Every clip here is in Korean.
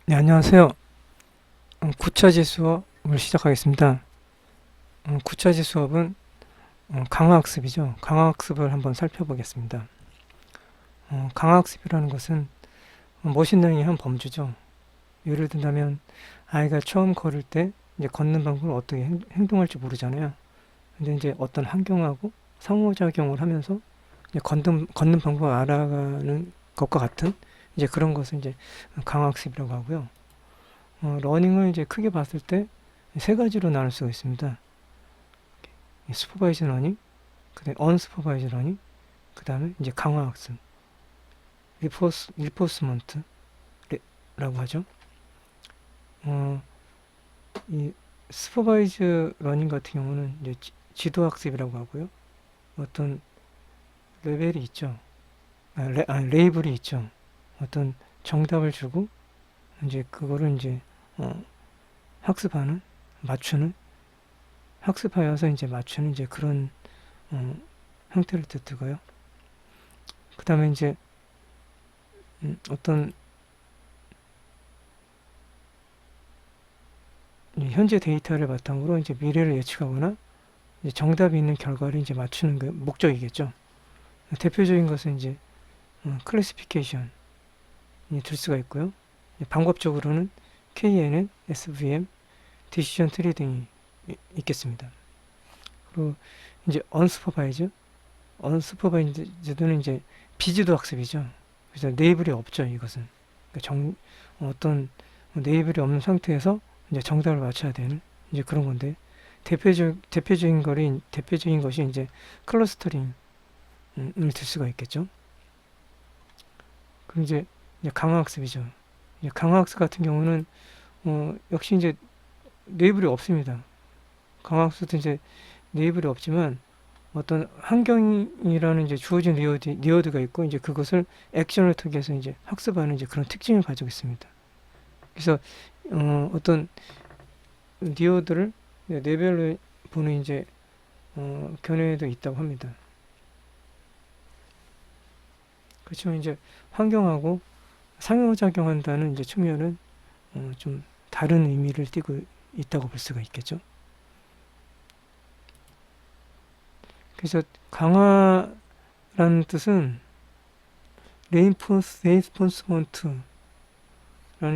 네, 안녕하세요. 9차지 수업을 시작하겠습니다. 9차지 수업은 강화학습이죠. 강화학습을 한번 살펴보겠습니다. 강화학습이라는 것은 머신러닝의 한 범주죠. 예를 든다면 아이가 처음 걸을 때 이제 걷는 방법을 어떻게 행동할지 모르잖아요. 근데 이제 어떤 환경하고 상호작용을 하면서 이제 걷는 방법을 알아가는 것과 같은 이제 그런 것을 이제 강화학습이라고 하고요. 러닝을 이제 크게 봤을 때 세 가지로 나눌 수가 있습니다. 슈퍼바이즈 러닝, 그다음에 언슈퍼바이즈 러닝, 그다음에 이제 강화학습, 리포스먼트라고 하죠. 어, 이 슈퍼바이즈 러닝 같은 경우는 이제 지도학습이라고 하고요. 어떤 레벨이 있죠. 레이블이 있죠. 어떤 정답을 주고 이제 그거를 이제 학습하는, 맞추는, 학습하여서 이제 맞추는 이제 그런 어, 형태를 뜻하고요. 그 다음에 이제 어떤 현재 데이터를 바탕으로 이제 미래를 예측하거나 이제 정답이 있는 결과를 이제 맞추는 게 목적이겠죠. 대표적인 것은 이제 클래시피케이션이 될 수가 있고요. 방법적으로는 KNN, SVM, 디시전 트리 등이 있겠습니다. 그리고 이제 언스퍼바이즈는 이제 비지도 학습이죠. 그래서 네이블이 없죠, 이것은. 그러니까 어떤 네이블이 없는 상태에서 이제 정답을 맞춰야 되는 이제 그런 건데 대표적인 것이 이제 클러스터링을 들 수가 있겠죠. 그리고 이제 강화학습이죠. 이제 강화학습 같은 경우는 역시 이제 네이블이 없습니다. 강화학습도 이제 네이블이 없지만 어떤 환경이라는 이제 주어진 리워드가 있고 이제 그것을 액션을 통해서 이제 학습하는 이제 그런 특징을 가지고 있습니다. 그래서 어떤 리워드를 네별로 보는 이제 견해도 있다고 합니다. 그렇지만 이제 환경하고 상호작용한다는 이제 측면은 좀 다른 의미를 띠고 있다고 볼 수가 있겠죠. 그래서 강화라는 뜻은 레인포스먼트라는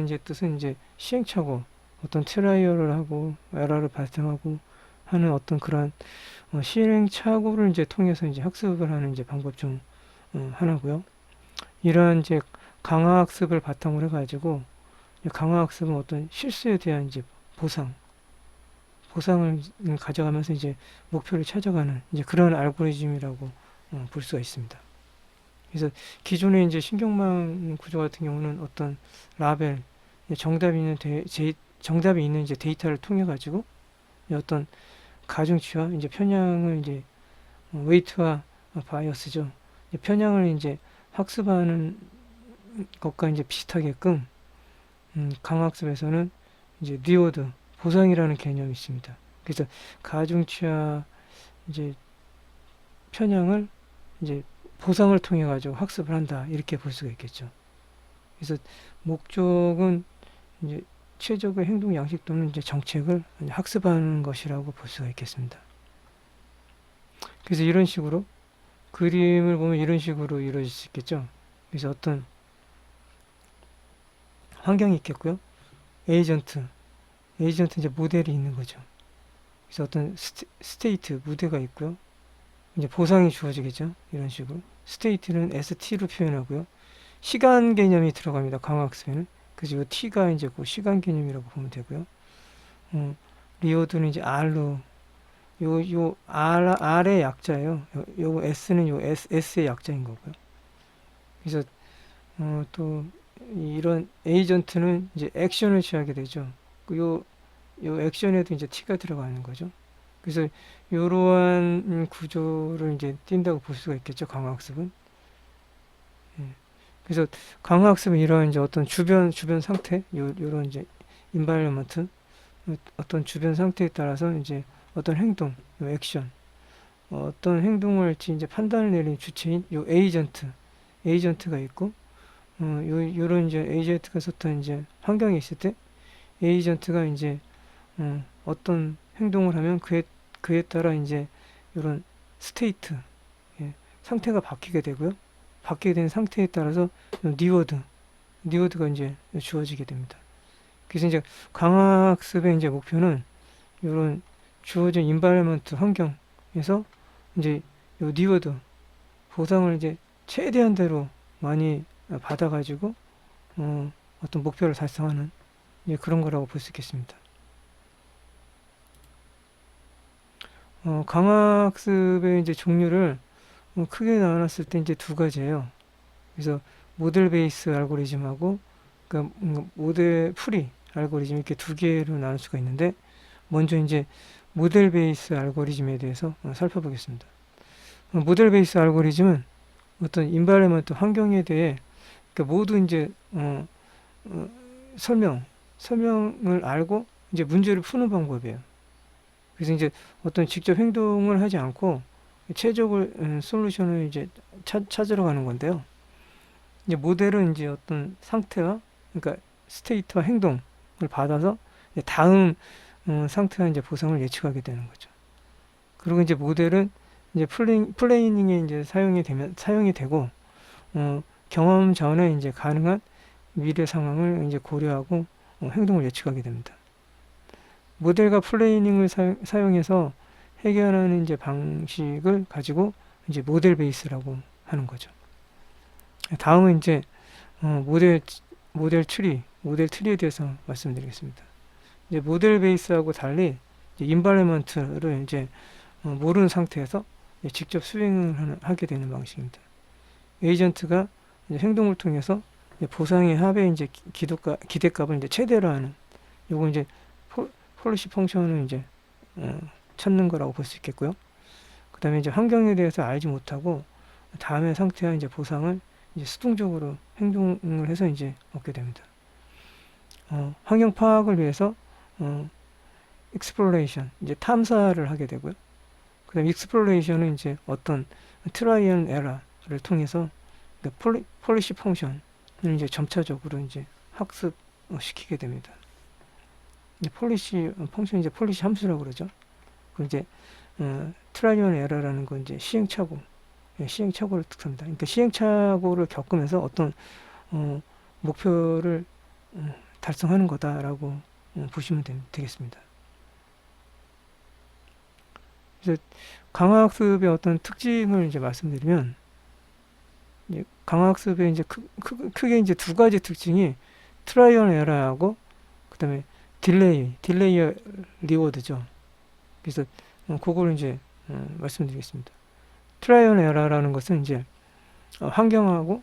이제 뜻은 이제 시행착오, 어떤 트라이얼을 하고 에러를 발생하고 하는 어떤 그런 시행착오를 이제 통해서 이제 학습을 하는 이제 방법 중 하나고요. 이러한 이제 강화학습을 바탕으로 해가지고 강화학습은 어떤 실수에 대한 이제 보상을 가져가면서 이제 목표를 찾아가는 이제 그런 알고리즘이라고 볼 수가 있습니다. 그래서 기존의 이제 신경망 구조 같은 경우는 어떤 라벨, 정답이 있는 이제 데이터를 통해 가지고 어떤 가중치와 이제 편향을 이제 웨이트와 바이어스죠. 편향을 이제 학습하는 것과 이제 비슷하게끔 강학습에서는 이제 리워드 보상이라는 개념이 있습니다. 그래서 가중치와 이제 편향을 이제 보상을 통해 가지고 학습을 한다 이렇게 볼 수가 있겠죠. 그래서 목적은 이제 최적의 행동 양식 또는 이제 정책을 학습하는 것이라고 볼 수가 있겠습니다. 그래서 이런 식으로 그림을 보면 이런 식으로 이루어질 수 있겠죠. 그래서 어떤 환경이 있겠고요. 에이전트, 에이전트 이제 모델이 있는 거죠. 그래서 어떤 스테이트 무대가 있고요. 이제 보상이 주어지겠죠. 이런 식으로. 스테이트는 ST로 표현하고요. 시간 개념이 들어갑니다. 강화학습에는. 그래서 이 T가 이제 그 시간 개념이라고 보면 되고요. 리워드는 이제 R로, R의 약자예요. 요 S는 S의 약자인 거고요. 그래서, 또, 이런 에이전트는 이제 액션을 취하게 되죠. 요 액션에도 이제 T가 들어가는 거죠. 그래서 이러한 구조를 이제 띈다고 볼 수가 있겠죠. 강화학습은. 예. 그래서 강화학습은 이런 이제 어떤 주변 상태, 요런 이제 인바이러먼트, 어떤 주변 상태에 따라서 이제 어떤 행동, 요 액션, 어떤 행동을 할지 이제 판단을 내리는 주체인 요 에이전트가 있고, 요런 이제 에이전트가 썼던 이제 환경에 있을 때 에이전트가 이제 어떤 행동을 하면 그에 따라 이제 요런 스테이트, 예, 상태가 바뀌게 되고요. 바뀌게 된 상태에 따라서 니워드가 이제 주어지게 됩니다. 그래서 이제 강화학습의 이제 목표는 요런 주어진 인바이러먼트 환경에서 이제 요 니워드 보상을 이제 최대한대로 많이 받아가지고 어떤 목표를 달성하는 이제 그런 거라고 볼 수 있겠습니다. 강화학습의 이제 종류를 크게 나눴을 때 이제 두 가지예요. 그래서 모델 베이스 알고리즘하고 그러니까 모델 풀이 알고리즘 이렇게 두 개로 나눌 수가 있는데 먼저 이제 모델 베이스 알고리즘에 대해서 살펴보겠습니다. 모델 베이스 알고리즘은 어떤 인바이러먼트 환경에 대해 그러니까 모두 이제 어, 설명을 알고 이제 문제를 푸는 방법이에요. 그래서 이제 어떤 직접 행동을 하지 않고 최적을 솔루션을 이제 찾으러 가는 건데요. 이제 모델은 이제 어떤 상태와 그러니까 스테이트와 행동을 받아서 이제 다음 상태와 이제 보상을 예측하게 되는 거죠. 그리고 이제 모델은 이제 플레이닝에 이제 사용이 되고 경험 전에 이제 가능한 미래 상황을 이제 고려하고 행동을 예측하게 됩니다. 모델과 플레이닝을 사용해서 해결하는 이제 방식을 가지고 이제 모델 베이스라고 하는 거죠. 다음은 이제 모델 트리에 대해서 말씀드리겠습니다. 이제 모델 베이스하고 달리 이제 인바이러먼트를 이제 모르는 상태에서 이제 직접 수행을 하게 되는 방식입니다. 에이전트가 이제 행동을 통해서 이제 보상의 합의 이제 기대값을 이제 최대로 하는 요거 이제 폴리시 펑션을 이제 찾는 거라고 볼 수 있겠고요. 그 다음에 이제 환경에 대해서 알지 못하고 다음의 상태와 이제 보상을 이제 수동적으로 행동을 해서 이제 얻게 됩니다. 환경 파악을 위해서 exploration 이제 탐사를 하게 되고요. 그 다음에 exploration은 이제 어떤 트라이얼 에러를 통해서 폴리시 펑션을 이제 점차적으로 이제 학습시키게 됩니다. 폴리시 펑션 이제 폴리시 함수라고 그러죠. 그 이제 트라이얼 에러라는 건 이제 시행착오를 뜻합니다. 그러니까 시행착오를 겪으면서 어떤 목표를 달성하는 거다라고 보시면 되겠습니다. 그래서 강화학습의 어떤 특징을 이제 말씀드리면 이제 강화학습의 이제 크게 이제 두 가지 특징이 트라이얼 에러하고 그다음에 딜레이 리워드죠. 그래서 그걸 이제 말씀드리겠습니다. 트라이얼 에러라는 것은 이제 환경과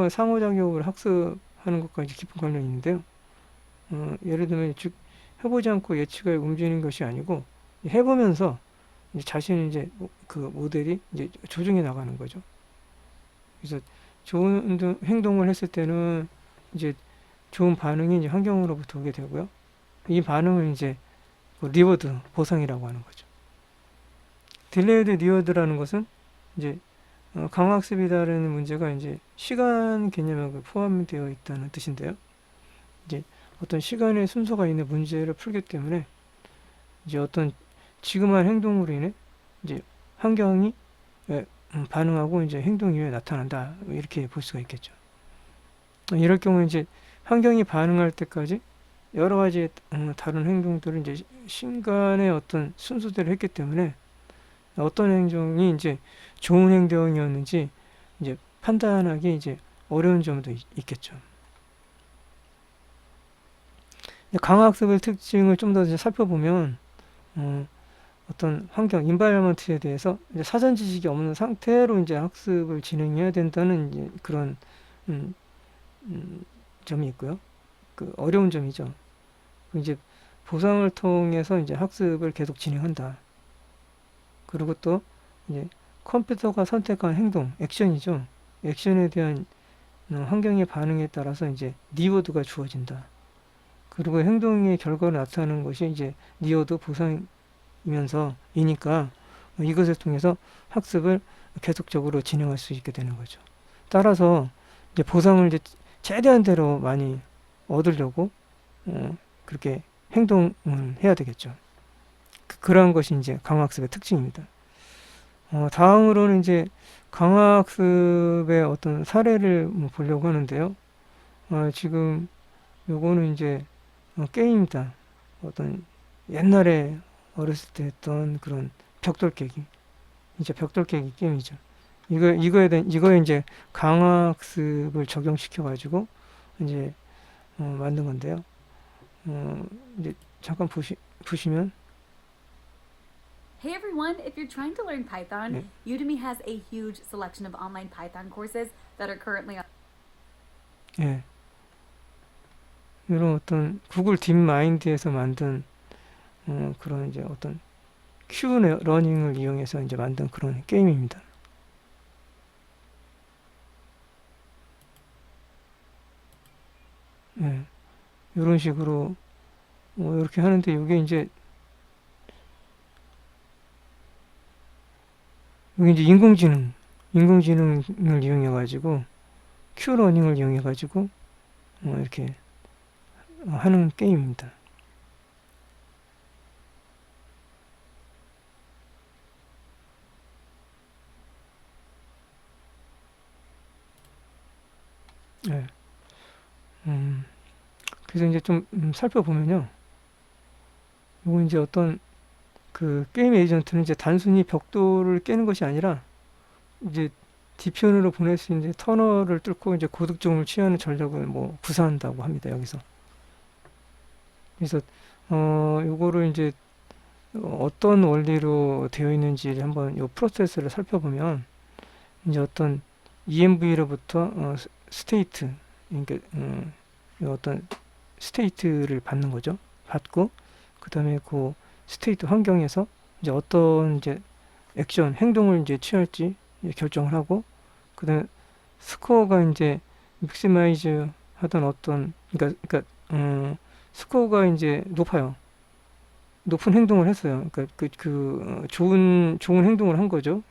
상호작용을 학습하는 것과 이제 깊은 관련이 있는데요. 예를 들면 해보지 않고 예측을 움직이는 것이 아니고 해보면서 이제 자신의 이제 그 모델이 이제 조정해 나가는 거죠. 그래서 좋은 행동을 했을 때는 이제 좋은 반응이 이제 환경으로부터 오게 되고요. 이 반응을 이제 리워드 보상이라고 하는 거죠. 딜레이드 리워드라는 것은 이제 강학습이라는 문제가 이제 시간 개념하고 포함되어 있다는 뜻인데요. 이제 어떤 시간의 순서가 있는 문제를 풀기 때문에 이제 어떤 지금한 행동으로 인해 이제 환경이 반응하고 이제 행동 이후에 나타난다 이렇게 볼 수가 있겠죠. 이럴 경우 이제 환경이 반응할 때까지 여러 가지 다른 행동들을 이제 시간의 어떤 순서대로 했기 때문에 어떤 행동이 이제 좋은 행동이었는지 이제 판단하기 이제 어려운 점도 있겠죠. 강화학습의 특징을 좀 더 살펴보면 어떤 환경, 인바이러먼트에 대해서 이제 사전 지식이 없는 상태로 이제 학습을 진행해야 된다는 이제 그런 점이 있고요. 그 어려운 점이죠. 이제 보상을 통해서 이제 학습을 계속 진행한다. 그리고 또 이제 컴퓨터가 선택한 행동, 액션이죠. 액션에 대한 환경의 반응에 따라서 이제 리워드가 주어진다. 그리고 행동의 결과로 나타나는 것이 이제 리워드 보상이면서 이니까 이것을 통해서 학습을 계속적으로 진행할 수 있게 되는 거죠. 따라서 이제 보상을 이제 최대한대로 많이 얻으려고 그렇게 행동을 해야 되겠죠. 그러한 것이 이제 강화학습의 특징입니다. 다음으로는 이제 강화학습의 어떤 사례를 보려고 하는데요. 지금 요거는 이제 게임이다. 어떤 옛날에 어렸을 때 했던 그런 벽돌 깨기, 이제 벽돌 깨기 게임이죠. 이거에 이제 강화학습을 적용시켜 가지고 이제 만든 건데요. 이제 잠깐 보시면 Hey everyone, if you're trying to learn Python, 네, Udemy has a huge selection of online Python courses that are currently on. 예, 이런 어떤 구글 딥마인드에서 만든 그런 이제 어떤 큐 러닝을 이용해서 이제 만든 그런 게임입니다. 예, 이런 식으로 이렇게 하는데 이게 이제 여기 이제 인공지능을 이용해 가지고 큐 러닝을 이용해 가지고 이렇게 하는 게임입니다. 예. 음, 그래서 이제 좀 살펴보면요. 이거 이제 어떤 그 게임 에이전트는 이제 단순히 벽돌을 깨는 것이 아니라 이제 뒤편으로 보낼 수 있는 터널을 뚫고 이제 고득점을 취하는 전략을 뭐 구사한다고 합니다. 여기서. 그래서 요거를 이제 어떤 원리로 되어 있는지 한번 요 프로세스를 살펴보면 이제 어떤 ENV로부터 스테이트, 그러니까 어떤 스테이트를 받는 거죠. 받고 그다음에 그 스테이트 환경에서 이제 어떤 이제 액션 행동을 이제 취할지 이제 결정을 하고 그다음에 스코어가 이제 맥시마이즈 하던 어떤 그러니까 스코어가 이제 높아요. 높은 행동을 했어요. 그러니까 좋은 행동을 한 거죠.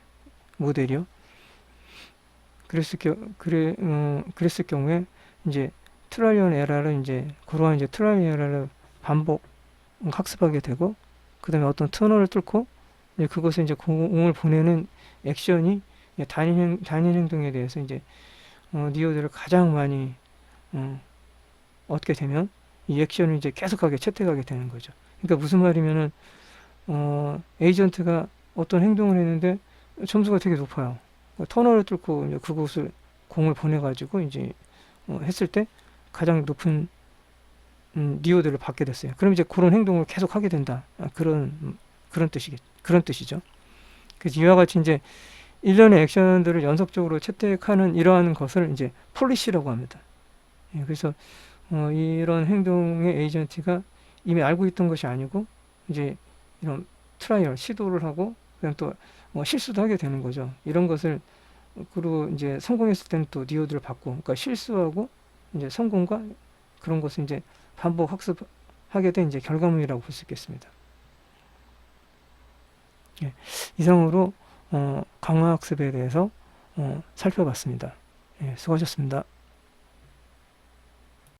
모델이요. 그랬을 경우에 이제 트라이얼 에러를 이제 그러한 이제 트라이얼 에러를 반복 학습하게 되고 그다음에 어떤 터널을 뚫고 이제 그것에 이제 공을 보내는 액션이 단일 행동에 대해서 이제 니어들을 가장 많이 어, 얻게 되면 이 액션을 이제 계속하게 채택하게 되는 거죠. 그러니까 무슨 말이면은 에이전트가 어떤 행동을 했는데 점수가 되게 높아요. 터널을 뚫고 이제 그곳을 공을 보내가지고 이제 했을 때 가장 높은 리워드를 받게 됐어요. 그럼 이제 그런 행동을 계속 하게 된다. 그런 뜻이죠. 그래서 이와 같이 이제 일련의 액션들을 연속적으로 채택하는 이러한 것을 이제 폴리시라고 합니다. 예, 그래서 이런 행동의 에이전트가 이미 알고 있던 것이 아니고 이제 이런 트라이얼 시도를 하고 그냥 또 실수도 하게 되는 거죠. 이런 것을 그리고 이제 성공했을 때는 또 니오드를 받고, 그러니까 실수하고 이제 성공과 그런 것을 이제 반복 학습하게 된 이제 결과물이라고 볼 수 있겠습니다. 예, 이상으로 강화학습에 대해서 살펴봤습니다. 예, 수고하셨습니다.